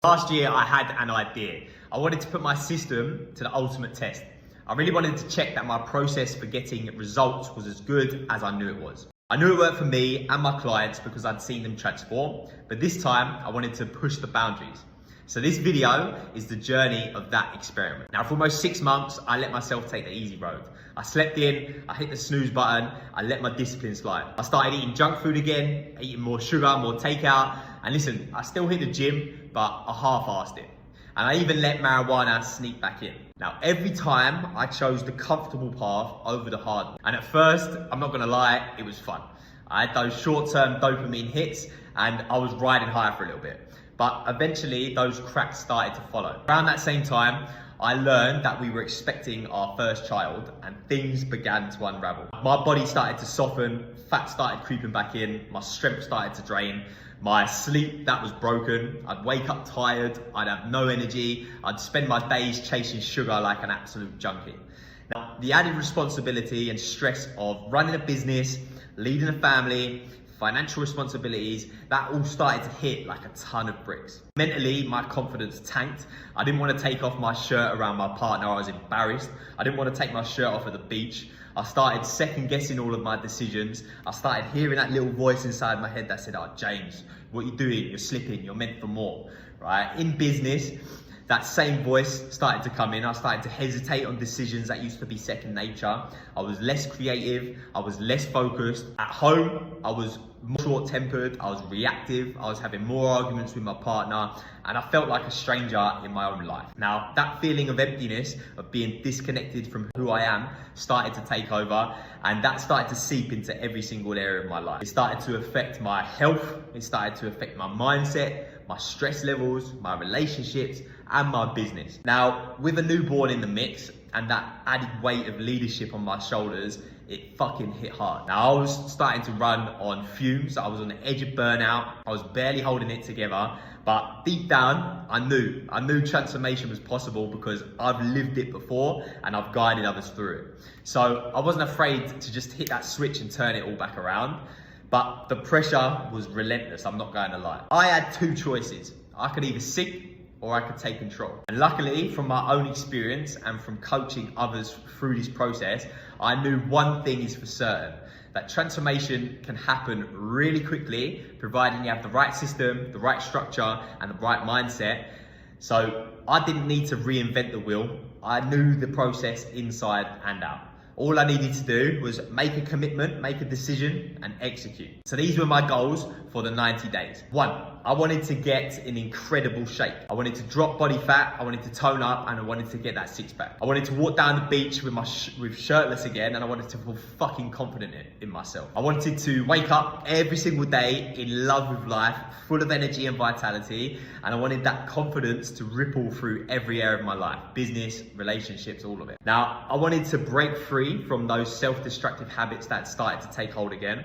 Last year, I had an idea. I wanted to put my system to the ultimate test. I really wanted to check that my process for getting results was as good as I knew it was. I knew it worked for me and my clients because I'd seen them transform, but this time I wanted to push the boundaries. So this video is the journey of that experiment. Now, for almost 6 months, I let myself take the easy road. I slept in, I hit the snooze button, I let my discipline slide. I started eating junk food again, eating more sugar, more takeout. And listen, I still hit the gym, but I half-assed it. And I even let marijuana sneak back in. Now, every time I chose the comfortable path over the hard one. And at first, I'm not gonna lie, it was fun. I had those short-term dopamine hits and I was riding high for a little bit. But eventually, those cracks started to follow. Around that same time, I learned that we were expecting our first child and things began to unravel. My body started to soften, fat started creeping back in, my strength started to drain, my sleep that was broken, I'd wake up tired, I'd have no energy, I'd spend my days chasing sugar like an absolute junkie. Now, the added responsibility and stress of running a business, leading a family, financial responsibilities, that all started to hit like a ton of bricks. Mentally, my confidence tanked. I didn't want to take off my shirt around my partner. I was embarrassed. I didn't want to take my shirt off at the beach. I started second guessing all of my decisions. I started hearing that little voice inside my head that said, "Oh, James, what are you doing? You're slipping, you're meant for more," right? In business, that same voice started to come in. I started to hesitate on decisions that used to be second nature. I was less creative. I was less focused. At home, I was more short-tempered. I was reactive. I was having more arguments with my partner, and I felt like a stranger in my own life. Now, that feeling of emptiness, of being disconnected from who I am, started to take over, and that started to seep into every single area of my life. It started to affect my health. It started to affect my mindset, my stress levels, my relationships, and my business. Now, with a newborn in the mix and that added weight of leadership on my shoulders, it fucking hit hard. Now, I was starting to run on fumes. I was on the edge of burnout. I was barely holding it together. But deep down, I knew transformation was possible because I've lived it before and I've guided others through it. So I wasn't afraid to just hit that switch and turn it all back around. But the pressure was relentless, I'm not going to lie. I had two choices. I could either sink or I could take control. And luckily, from my own experience and from coaching others through this process, I knew one thing is for certain, that transformation can happen really quickly, providing you have the right system, the right structure, and the right mindset. So I didn't need to reinvent the wheel. I knew the process inside and out. All I needed to do was make a commitment, make a decision, and execute. So these were my goals for the 90 days. 1, I wanted to get in incredible shape. I wanted to drop body fat, I wanted to tone up, and I wanted to get that six pack. I wanted to walk down the beach with shirtless again, and I wanted to feel fucking confident in myself. I wanted to wake up every single day in love with life, full of energy and vitality, and I wanted that confidence to ripple through every area of my life, business, relationships, all of it. Now, I wanted to break free from those self-destructive habits that started to take hold again.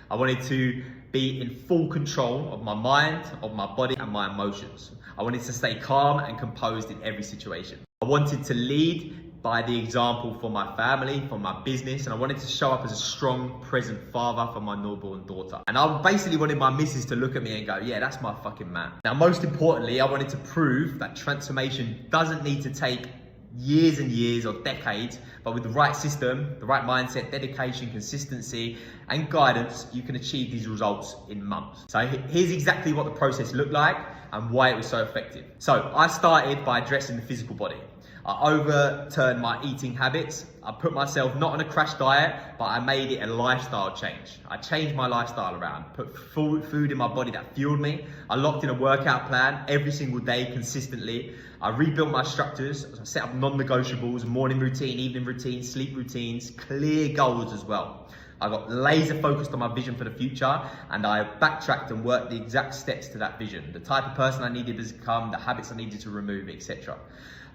I wanted to be in full control of my mind, of my body, and my emotions. I wanted to stay calm and composed in every situation. I wanted to lead by the example for my family, for my business, and I wanted to show up as a strong, present father for my newborn daughter. And I basically wanted my missus to look at me and go, "Yeah, that's my fucking man." Now, most importantly, I wanted to prove that transformation doesn't need to take years and years or decades, but with the right system, the right mindset, dedication, consistency, and guidance, you can achieve these results in months. So here's exactly what the process looked like and why it was so effective. So I started by addressing the physical body. I overturned my eating habits. I put myself not on a crash diet, but I made it a lifestyle change. I changed my lifestyle around, put food in my body that fueled me. I locked in a workout plan every single day consistently. I rebuilt my structures. I set up non-negotiables, morning routine, evening routine, sleep routines, clear goals as well. I got laser focused on my vision for the future, and I backtracked and worked the exact steps to that vision, the type of person I needed to become, the habits I needed to remove, etc.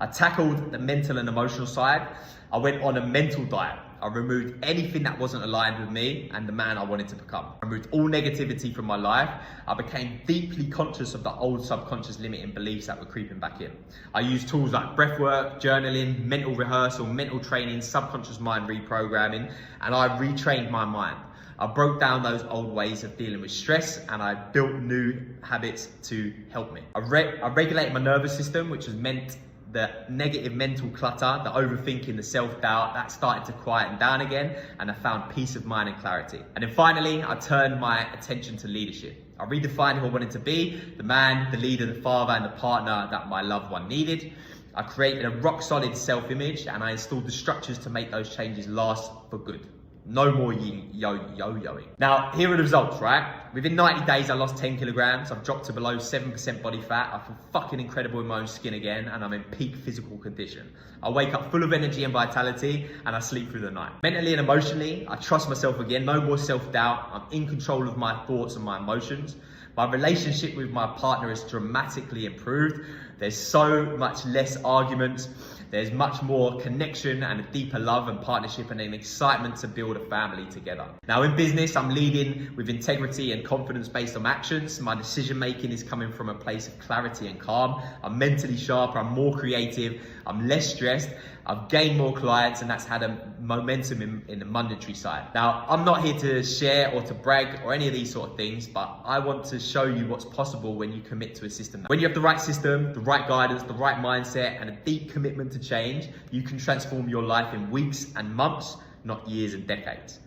I tackled the mental and emotional side. I went on a mental diet. I removed anything that wasn't aligned with me and the man I wanted to become. I removed all negativity from my life. I became deeply conscious of the old subconscious limiting beliefs that were creeping back in. I used tools like breathwork, journaling, mental rehearsal, mental training, subconscious mind reprogramming, and I retrained my mind. I broke down those old ways of dealing with stress and I built new habits to help me. I regulated my nervous system, which has meant the negative mental clutter, the overthinking, the self-doubt, that started to quieten down again, and I found peace of mind and clarity. And then finally, I turned my attention to leadership. I redefined who I wanted to be, the man, the leader, the father, and the partner that my loved one needed. I created a rock solid self-image and I installed the structures to make those changes last for good. No more yo-yoing. Now, here are the results, right? Within 90 days, I lost 10 kilograms. I've dropped to below 7% body fat. I feel fucking incredible in my own skin again, and I'm in peak physical condition. I wake up full of energy and vitality, and I sleep through the night. Mentally and emotionally, I trust myself again. No more self-doubt. I'm in control of my thoughts and my emotions. My relationship with my partner is dramatically improved. There's so much less arguments. There's much more connection and a deeper love and partnership and an excitement to build a family together. Now in business, I'm leading with integrity and confidence based on actions. My decision making is coming from a place of clarity and calm. I'm mentally sharper, I'm more creative, I'm less stressed. I've gained more clients and that's had a momentum in the monetary side. Now, I'm not here to share or to brag or any of these sort of things, but I want to show you what's possible when you commit to a system. When you have the right system, the right guidance, the right mindset, and a deep commitment to change, you can transform your life in weeks and months, not years and decades.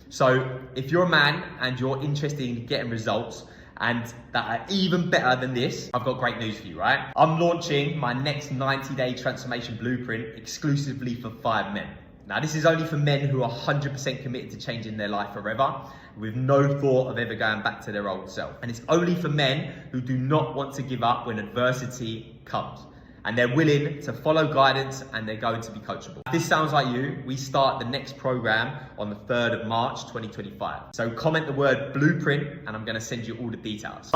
So if you're a man and you're interested in getting results, and that are even better than this, I've got great news for you, right? I'm launching my next 90-day transformation blueprint exclusively for 5 men. Now, this is only for men who are 100% committed to changing their life forever, with no thought of ever going back to their old self. And it's only for men who do not want to give up when adversity comes. And they're willing to follow guidance and they're going to be coachable. If this sounds like you, we start the next program on the 3rd of March, 2025. So comment the word blueprint and I'm gonna send you all the details.